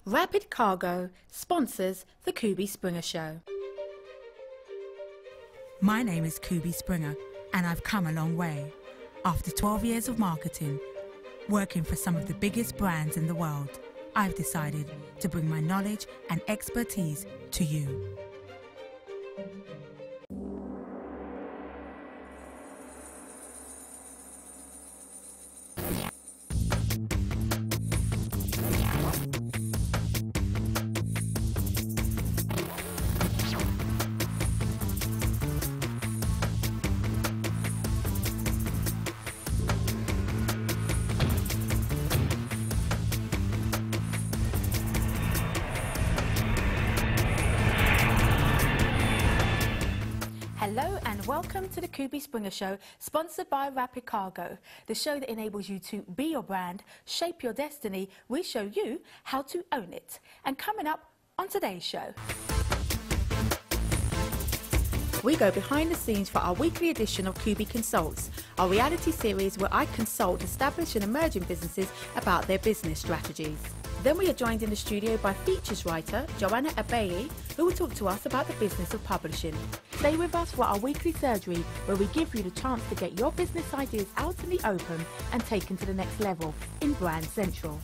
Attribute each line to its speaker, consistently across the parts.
Speaker 1: Rapid Cargo sponsors the Kubi Springer Show.
Speaker 2: My name is Kubi Springer, and I've come a long way. After 12 years of marketing, working for some of the biggest brands in the world, I've decided to bring my knowledge and expertise to you.
Speaker 1: Hello and welcome to the Kubi Springer Show, sponsored by Rapid Cargo, the show that enables you to be your brand, shape your destiny. We show you how to own it. And coming up on today's show, we go behind the scenes for our weekly edition of Kubi Consults, our reality series where I consult established and emerging businesses about their business strategies. Then we are joined in the studio by features writer Joanna Abeyi, who will talk to us about the business of publishing. Stay with us for our weekly surgery, where we give you the chance to get your business ideas out in the open and taken to the next level in Brand Central.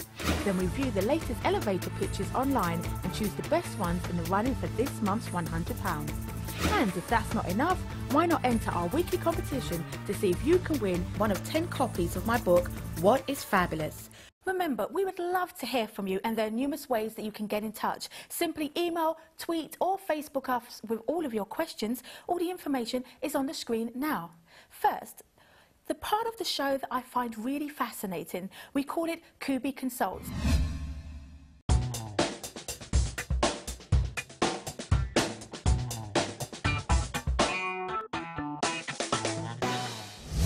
Speaker 1: Then we view the latest elevator pitches online and choose the best ones in the running for this month's £100. And if that's not enough, why not enter our weekly competition to see if you can win one of 10 copies of my book, What is Fabulous? Remember, we would love to hear from you, and there are numerous ways that you can get in touch. Simply email, tweet or Facebook us with all of your questions. All the information is on the screen now. First, the part of the show that I find really fascinating, we call it Kubi Consults.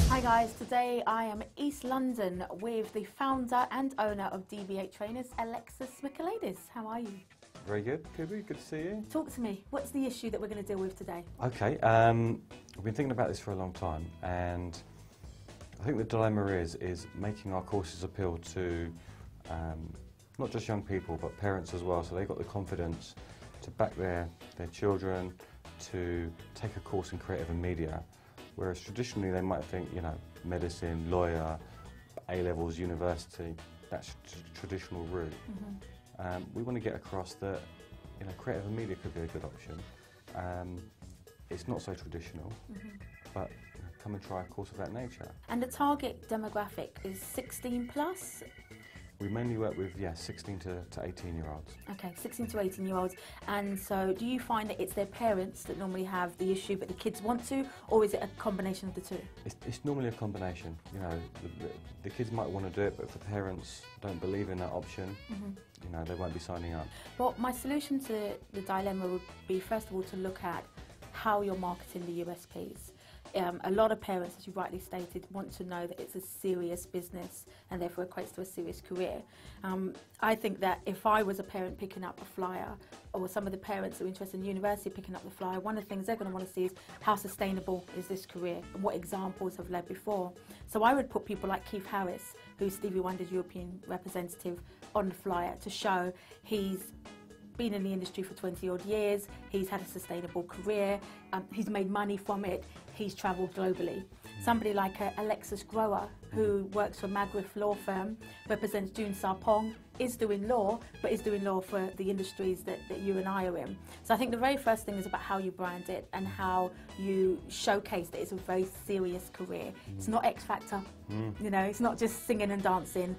Speaker 1: Hi guys, today I am in East London with the founder and owner of DB8 Trainers, Alexis Michaelides. How are you?
Speaker 3: Very good, Kubi. Good to see you.
Speaker 1: Talk to me. What's the issue that we're going to deal with today?
Speaker 3: Okay, I've been thinking about this for a long time, and I think the dilemma is making our courses appeal to not just young people but parents as well, so they've got the confidence to back their children to take a course in creative and media. Whereas traditionally they might think, you know, medicine, lawyer, A-levels, university, that's traditional route. Mm-hmm. We want to get across that, you know, creative and media could be a good option. It's not so traditional, mm-hmm. but you know, come and try a course of that nature. And the target demographic is 16 plus? We mainly work with, 16 to 18-year-olds. Okay, 16 to 18-year-olds. And so do you find that it's their parents that normally have the issue but the kids want to, or is it a combination of the two? It's normally a combination. You know, the kids might want to do it, but if the parents don't believe in that option, mm-hmm. you know, they won't be signing up. Well, my solution to the dilemma would be, first of all, to look at how you're marketing the USPs. A lot of parents, as you rightly stated, want to know that it's a serious business and therefore equates to a serious career. I think that if I was a parent picking up a flyer, or some of the parents who are interested in university picking up the flyer, one of the things they're going to want to see is how sustainable is this career and what examples have led before. So I would put people like Keith Harris, who's Stevie Wonder's European representative, on the flyer to show he's been in the industry for 20 odd years, he's had a sustainable career, he's made money from it, he's travelled globally. Somebody like Alexis Grower, who works for Magriff Law Firm, represents June Sarpong, is doing law, but is doing law for the industries that you and I are in. So I think the very first thing is about how you brand it and how you showcase that it's a very serious career. It's not X Factor, you know, it's not just singing and dancing.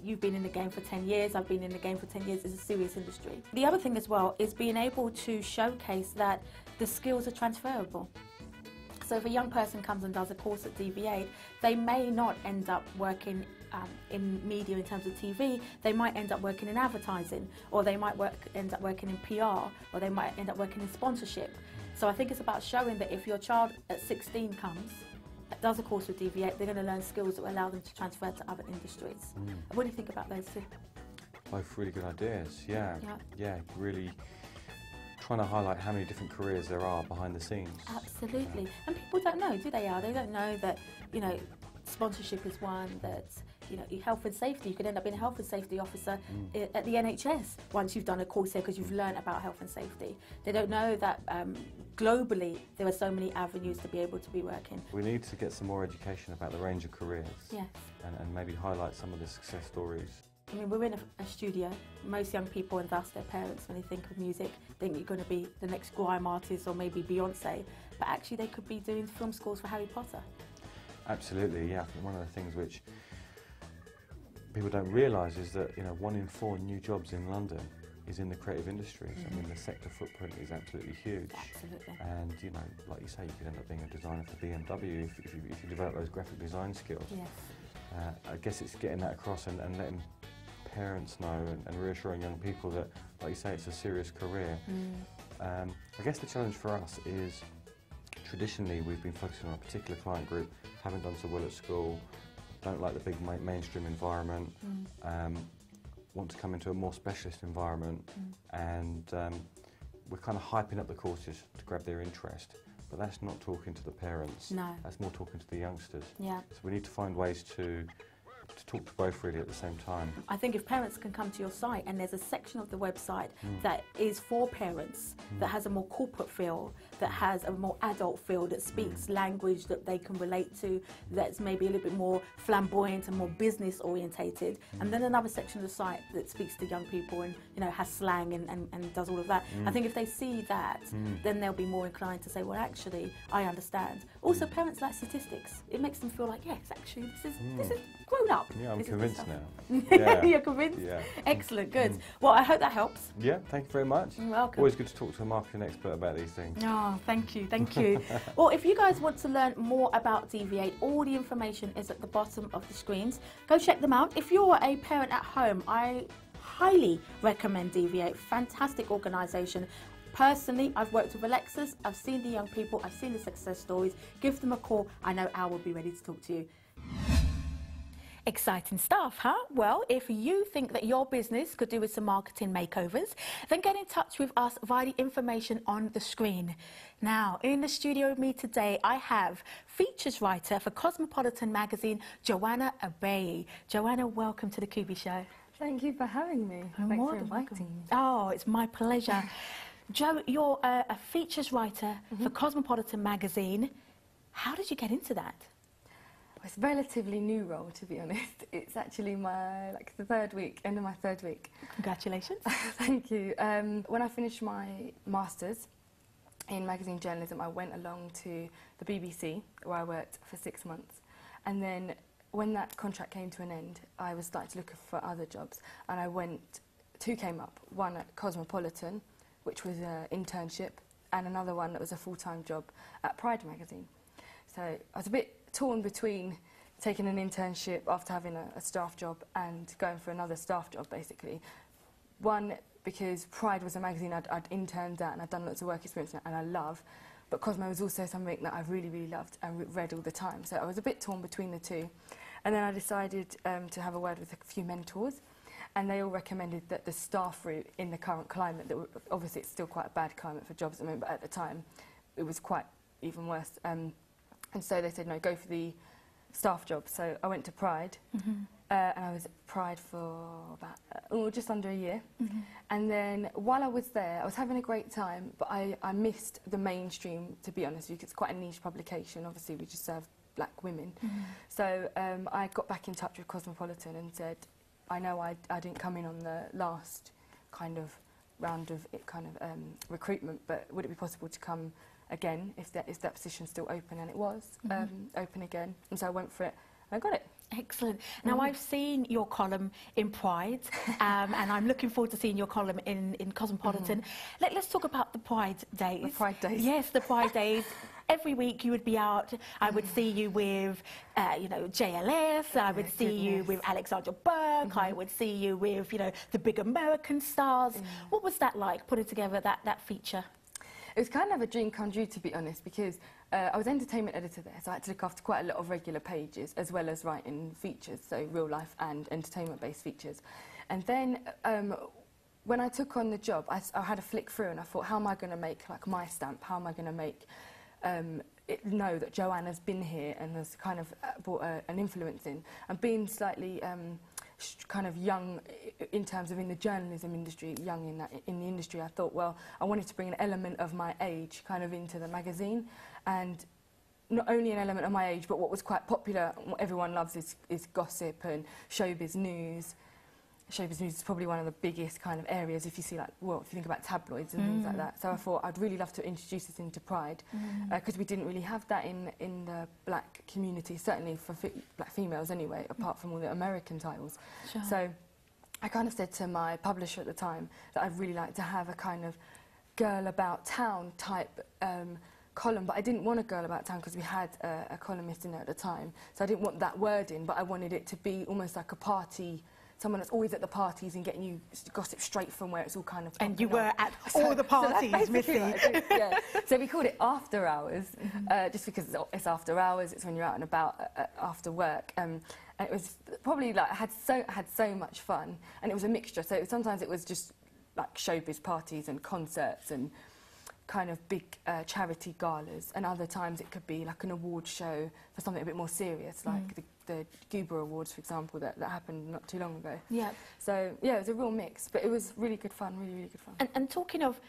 Speaker 3: You've been in the game for 10 years, I've been in the game for 10 years, it's a serious industry. The other thing as well is being able to showcase that the skills are transferable. So if a young person comes and does a course at DB8, they may not end up working in media in terms of TV, they might end up working in advertising, or they might end up working in PR, or they might end up working in sponsorship. So I think it's about showing that if your child at 16 comes, does a course with DB8, they're going to learn skills that will allow them to transfer to other industries. What do you think about those two? Both really good ideas, yeah, really trying to highlight how many different careers there are behind the scenes. Absolutely. And people don't know, do they, Al? They don't know that, you know, sponsorship is one, that,
Speaker 1: you know, health and safety. You could end up being a health and safety officer at the NHS once you've done a course here because you've learned about health and safety. They don't know that globally there are so many avenues to be able to be working.
Speaker 3: We need to get some more education about the range of careers.
Speaker 1: Yes.
Speaker 3: And maybe highlight some of the success stories.
Speaker 1: I mean, we're in a studio. Most young people, and thus their parents, when they think of music, think you're going to be the next grime artist or maybe Beyonce, but actually they could be doing film scores for Harry Potter.
Speaker 3: Absolutely, yeah. I think one of the things which people don't realise is that, you know, 1 in 4 new jobs in London is in the creative industries. I mean, the sector footprint is absolutely huge.
Speaker 1: Absolutely.
Speaker 3: And, you know, like you say, you could end up being a designer for BMW if you develop those graphic design skills.
Speaker 1: Yes.
Speaker 3: I guess it's getting that across and letting parents know and reassuring young people that, like you say, it's a serious career. I guess the challenge for us is traditionally we've been focusing on a particular client group, haven't done so well at school, don't like the big mainstream environment, want to come into a more specialist environment, and we're kind of hyping up the courses to grab their interest. But that's not talking to the parents.
Speaker 1: No.
Speaker 3: That's more talking to the youngsters.
Speaker 1: Yeah.
Speaker 3: So we need to find ways to talk to both really at the same time.
Speaker 1: I think if parents can come to your site and there's a section of the website that is for parents, that has a more corporate feel, that has a more adult feel, that speaks language that they can relate to, that's maybe a little bit more flamboyant and more business orientated, and then another section of the site that speaks to young people and, you know, has slang and does all of that. I think if they see that, then they'll be more inclined to say, well, actually, I understand. Also, parents like statistics. It makes them feel like, yes, actually, this is grown up.
Speaker 3: Yeah, I'm
Speaker 1: This is
Speaker 3: convinced
Speaker 1: the
Speaker 3: now.
Speaker 1: stuff.
Speaker 3: Yeah.
Speaker 1: You're convinced?
Speaker 3: Yeah.
Speaker 1: Excellent, good. Well, I hope that helps.
Speaker 3: Yeah, thank you very much.
Speaker 1: You're welcome.
Speaker 3: Always good to talk to a marketing expert about these things.
Speaker 1: Oh, thank you, thank you. Well, if you guys want to learn more about Deviate, all the information is at the bottom of the screens. Go check them out. If you're a parent at home, I highly recommend Deviate. Fantastic organisation. Personally, I've worked with Alexis, I've seen the young people, I've seen the success stories. Give them a call. I know Al will be ready to talk to you. Exciting stuff, huh? Well, if you think that your business could do with some marketing makeovers, then get in touch with us via the information on the screen. Now, in the studio with me today, I have features writer for Cosmopolitan magazine, Joanna Abeyi. Joanna, welcome to the Kubi Show.
Speaker 4: Thank you for having me. Thanks for inviting me.
Speaker 1: Oh, it's my pleasure. Jo, you're a features writer for Cosmopolitan magazine. How did you get into that?
Speaker 4: It's a relatively new role, to be honest. It's actually my, the third week, end of my third week.
Speaker 1: Congratulations.
Speaker 4: Thank you. When I finished my Masters in magazine journalism, I went along to the BBC, where I worked for 6 months. And then when that contract came to an end, I was starting to look for other jobs. And I went, 2 came up, one at Cosmopolitan, which was an internship, and another one that was a full-time job at Pride magazine. So I was a bit torn between taking an internship after having a staff job and going for another staff job, basically. One, because Pride was a magazine I'd interned at and I'd done lots of work experience and I love, but Cosmo was also something that I really, really loved and read all the time. So I was a bit torn between the two. And then I decided to have a word with a few mentors, and they all recommended that the staff route in the current climate, that obviously it's still quite a bad climate for jobs at the moment, but at the time it was quite even worse. And so they said, no, go for the staff job. So I went to Pride, and I was at Pride for about just under a year. And then while I was there, I was having a great time, but I missed the mainstream, to be honest with you, 'cause it's quite a niche publication. Obviously, we just serve black women. So I got back in touch with Cosmopolitan and said, I know I didn't come in on the last kind of round of recruitment, but would it be possible to come again if that position's still open? And it was open again, and so I went for it and I got it.
Speaker 1: Excellent. Now, I've seen your column in Pride, and I'm looking forward to seeing your column in Cosmopolitan. Let's talk about the Pride days.
Speaker 4: The Pride days.
Speaker 1: Yes, the Pride days. Every week you would be out. I would see you with, JLS. I would see you with Alexandra Burke. I would see you with, the big American stars. What was that like, putting together that feature?
Speaker 4: It was kind of a dream come true, to be honest, because I was entertainment editor there, so I had to look after quite a lot of regular pages, as well as writing features, so real life and entertainment-based features. And then when I took on the job, I had a flick through and I thought, how am I going to make my stamp? How am I going to make know that Joanna's been here and has kind of brought an influence in. And being slightly kind of young in terms of in the journalism industry, young in the industry, I thought, well, I wanted to bring an element of my age kind of into the magazine. And not only an element of my age, but what was quite popular, what everyone loves is gossip and showbiz news. Showbiz news is probably one of the biggest kind of areas if you see, like, well, if you think about tabloids and things like that. So I thought I'd really love to introduce this into Pride, because we didn't really have that in the black community, certainly for black females anyway, apart from all the American titles.
Speaker 1: Sure.
Speaker 4: So I kind of said to my publisher at the time that I'd really like to have a kind of girl about town type column, but I didn't want a girl about town because we had a columnist in there at the time. So I didn't want that word in, but I wanted it to be almost like a party, someone that's always at the parties and getting you gossip straight from where it's all kind of...
Speaker 2: And you were at all the parties, Missy.
Speaker 4: Yeah. So we called it After Hours, just because it's after hours, it's when you're out and about after work. And it was probably like, I had so much fun, and it was a mixture. So sometimes it was just like showbiz parties and concerts and kind of big charity galas, and other times it could be like an award show for something a bit more serious, like the Kubi Awards, for example, that happened not too long ago.
Speaker 1: Yeah.
Speaker 4: So yeah, it was a real mix, but it was really good fun, really, really good fun.
Speaker 1: And talking of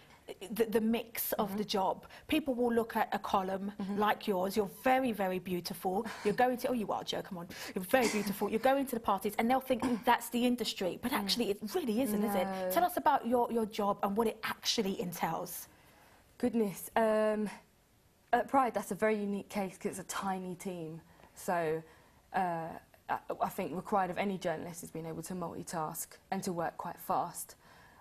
Speaker 1: the mix of the job, people will look at a column like yours. You're very, very beautiful. You're going to, oh, you are, Joe, come on. You're very beautiful. You're going to the parties and they'll think that's the industry, but actually it really isn't, is it? Tell us about your job and what it actually entails.
Speaker 4: Goodness. At Pride, that's a very unique case because it's a tiny team. So I think required of any journalist is being able to multitask and to work quite fast.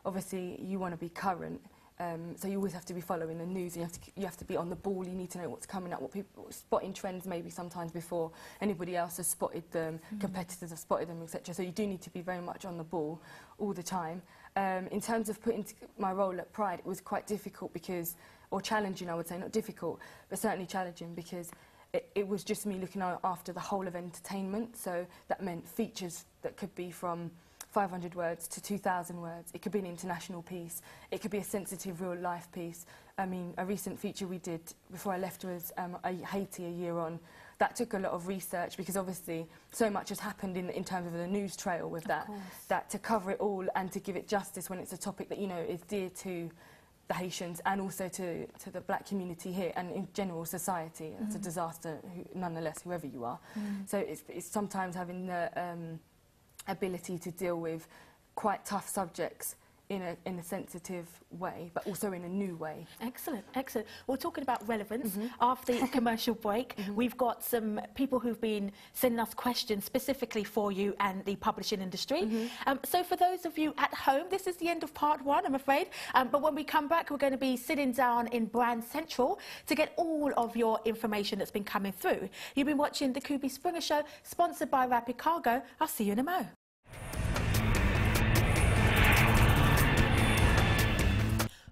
Speaker 4: Obviously, you want to be current, so you always have to be following the news. And you have to be on the ball. You need to know what's coming up, what people spotting trends maybe sometimes before anybody else has spotted them, competitors have spotted them, etc. So you do need to be very much on the ball all the time. In terms of putting my role at Pride, it was quite difficult because, or challenging, I would say, not difficult, but certainly challenging because it was just me looking after the whole of entertainment. So that meant features that could be from 500 words to 2,000 words. It could be an international piece. It could be a sensitive real-life piece. I mean, a recent feature we did before I left was Haiti a year on. That took a lot of research because obviously so much has happened in terms of the news trail with that to cover it all and to give it justice when it's a topic that, you know, is dear to the Haitians and also to the black community here and in general society. It's a disaster, nonetheless, whoever you are. So it's sometimes having the ability to deal with quite tough subjects in a sensitive way, but also in a new way.
Speaker 1: Excellent, excellent. We're talking about relevance. After the commercial break, we've got some people who've been sending us questions specifically for you and the publishing industry. So for those of you at home, this is the end of part one, I'm afraid. But when we come back, we're going to be sitting down in Brand Central to get all of your information that's been coming through. You've been watching the Kubi Springer Show, sponsored by Rapid Cargo. I'll see you in a mo.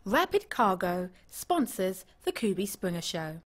Speaker 1: Rapid Cargo sponsors the Kubi Springer Show.